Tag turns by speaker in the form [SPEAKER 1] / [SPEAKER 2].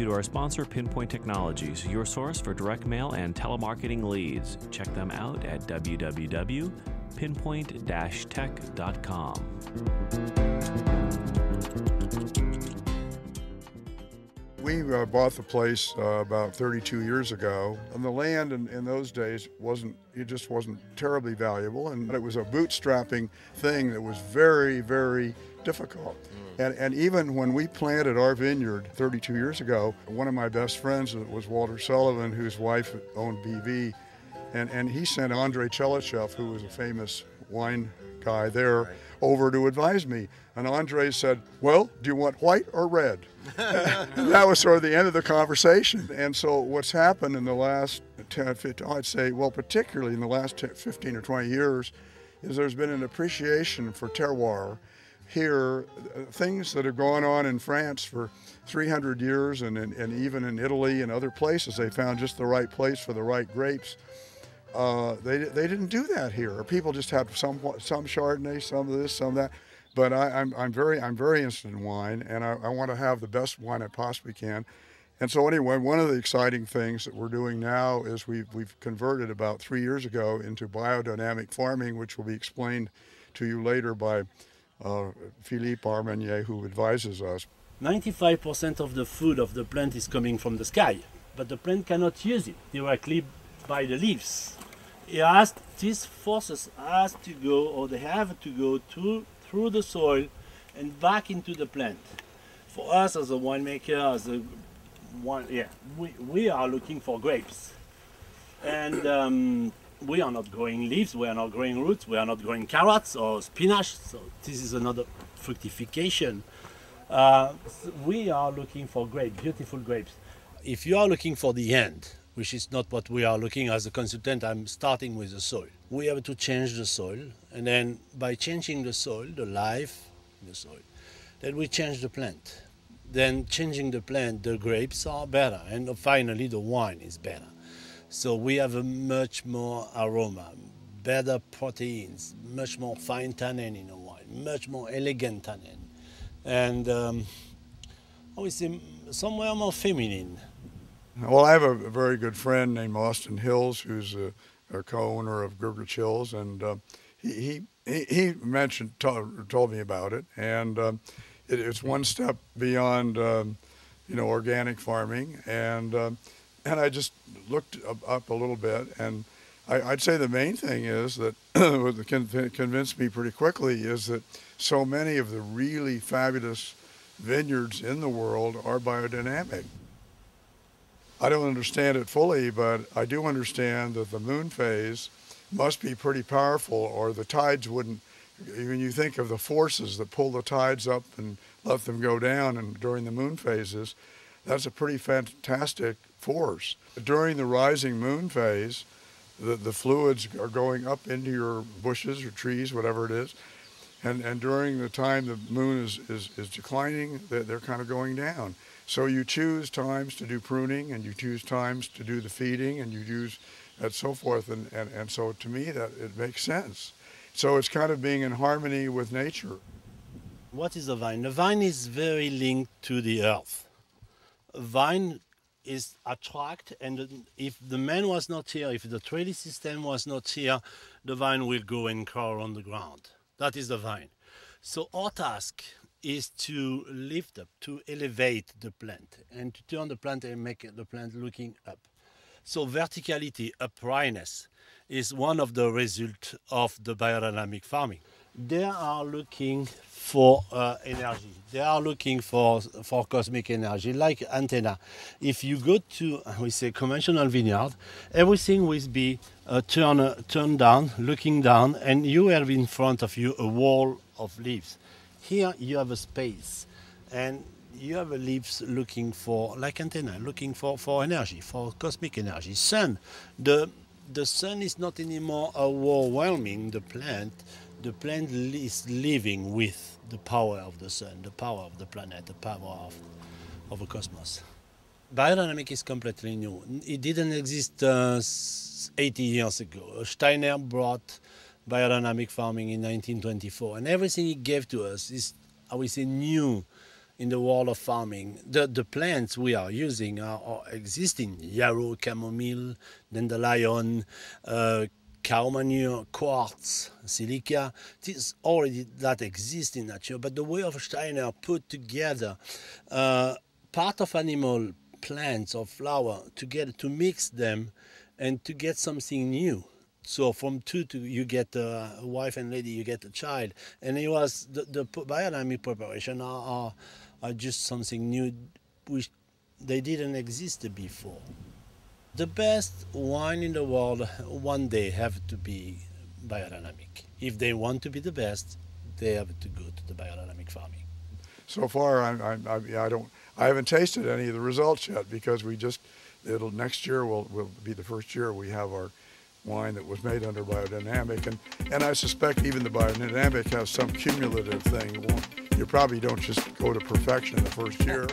[SPEAKER 1] you to our sponsor, Pinpoint Technologies, your source for direct mail and telemarketing leads. Check them out at www.pinpoint-tech.com.
[SPEAKER 2] We bought the place about 32 years ago, and the land in those days just wasn't terribly valuable, and it was a bootstrapping thing that was very, very difficult. And even when we planted our vineyard 32 years ago, one of my best friends was Walter Sullivan, whose wife owned BV, and he sent Andrei Chelichev, who was a famous wine guy there, over to advise me. And Andrei said, well, do you want white or red? And that was sort of the end of the conversation. And so what's happened in the last 10, 15, I'd say, well, particularly in the last 15 or 20 years, is there's been an appreciation for terroir. Here, things that have gone on in France for 300 years and even in Italy and other places, they found just the right place for the right grapes. They didn't do that here. People just have some Chardonnay, some of this, some of that. But I'm very interested in wine, and I want to have the best wine I possibly can. And so anyway, one of the exciting things that we're doing now is we've converted about 3 years ago into biodynamic farming, which will be explained to you later by Philippe Armenier, who advises us.
[SPEAKER 3] 95% of the food of the plant is coming from the sky, but the plant cannot use it directly by the leaves. These forces has to go, or they have to go through the soil and back into the plant. For us as a winemaker, we are looking for grapes. And we are not growing leaves, we are not growing roots, we are not growing carrots or spinach, so this is another fructification. We are looking for grapes, beautiful grapes. If you are looking for the end, which is not what we are looking as a consultant, I'm starting with the soil. We have to change the soil, and then by changing the soil, the life in the soil, then we change the plant. Then changing the plant, the grapes are better, and finally the wine is better. So we have a much more aroma, better proteins, much more fine tannin in a wine, much more elegant tannin, and I would say somewhere more feminine.
[SPEAKER 2] Well, I have a very good friend named Austin Hills, who's a co-owner of Gergich Hills, and he told me about it, and it's one step beyond organic farming, and I just looked up a little bit, and I'd say the main thing is that what convinced me pretty quickly is that so many of the really fabulous vineyards in the world are biodynamic. I don't understand it fully, but I do understand that the moon phase must be pretty powerful, or the tides wouldn't. When you think of the forces that pull the tides up and let them go down, and during the moon phases, that's a pretty fantastic force. During the rising moon phase, the fluids are going up into your bushes or trees, whatever it is, and during the time the moon is declining, they're kind of going down. So you choose times to do pruning, and you choose times to do the feeding, and you use and so forth, and so to me that it makes sense. So it's kind of being in harmony with nature.
[SPEAKER 3] What is a vine? The vine is very linked to the earth. A vine is attract, and if the man was not here, if the trellis system was not here, the vine will go and crawl on the ground. That is the vine. So our task is to lift up, to elevate the plant, and to turn the plant and make the plant looking up. So verticality, uprightness, is one of the results of the biodynamic farming. They are looking for energy. They are looking for cosmic energy, like antenna. If you go to, we say, conventional vineyard, everything will be turned down, looking down, and you have in front of you a wall of leaves. Here you have a space, and you have leaves looking for, like antenna, looking for energy, for cosmic energy. Sun, the sun is not anymore overwhelming the plant. The plant is living with the power of the sun, the power of the planet, the power of the cosmos. Biodynamic is completely new. It didn't exist 80 years ago. Steiner brought biodynamic farming in 1924, and everything he gave to us is, I would say, new in the world of farming. The plants we are using are existing: yarrow, chamomile, dandelion, cow manure, quartz, silica. This already that exists in nature, but the way of Steiner put together part of animal, plants or flower together to mix them and to get something new. So from two to you get a wife and lady, you get a child, and it was the biodynamic preparation are just something new, which they didn't exist before. The best wine in the world one day have to be biodynamic. If they want to be the best, they have to go to the biodynamic farming.
[SPEAKER 2] So far, I haven't tasted any of the results yet, because next year will be the first year we have our wine that was made under biodynamic, and I suspect even the biodynamic has some cumulative thing. You probably don't just go to perfection in the first year.